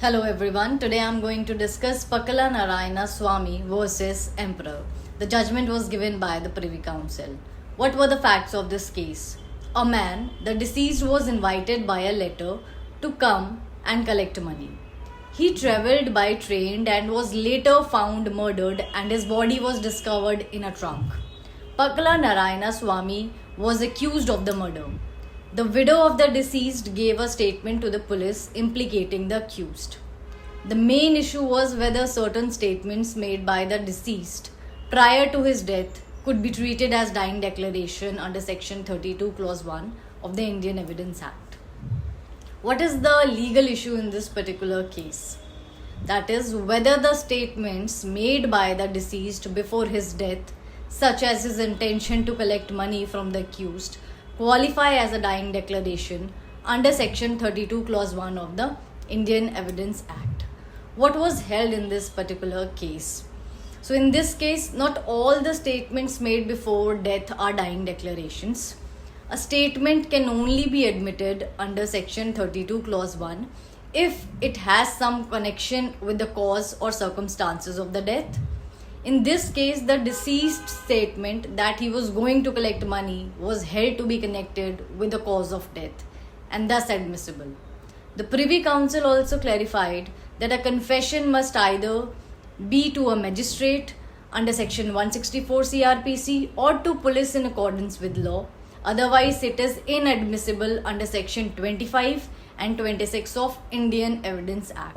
Hello everyone, today I am going to discuss Pakala Narayana Swamy versus Emperor. The judgment was given by the Privy Council. What were the facts of this case? A man, the deceased, was invited by a letter to come and collect money. He travelled by train and was later found murdered and his body was discovered in a trunk. Pakala Narayana Swamy was accused of the murder. The widow of the deceased gave a statement to the police implicating the accused. The main issue was whether certain statements made by the deceased prior to his death could be treated as dying declaration under Section 32 Clause 1 of the Indian Evidence Act. What is the legal issue in this particular case? That is, whether the statements made by the deceased before his death, such as his intention to collect money from the accused, qualify as a dying declaration under Section 32 Clause 1 of the Indian Evidence Act. What was held in this particular case? So in this case, not all the statements made before death are dying declarations. A statement can only be admitted under Section 32 Clause 1 if it has some connection with the cause or circumstances of the death. In this case, the deceased statement that he was going to collect money was held to be connected with the cause of death and thus admissible. The Privy Council also clarified that a confession must either be to a magistrate under Section 164 CRPC or to police in accordance with law. Otherwise, it is inadmissible under Section 25 and 26 of Indian Evidence Act.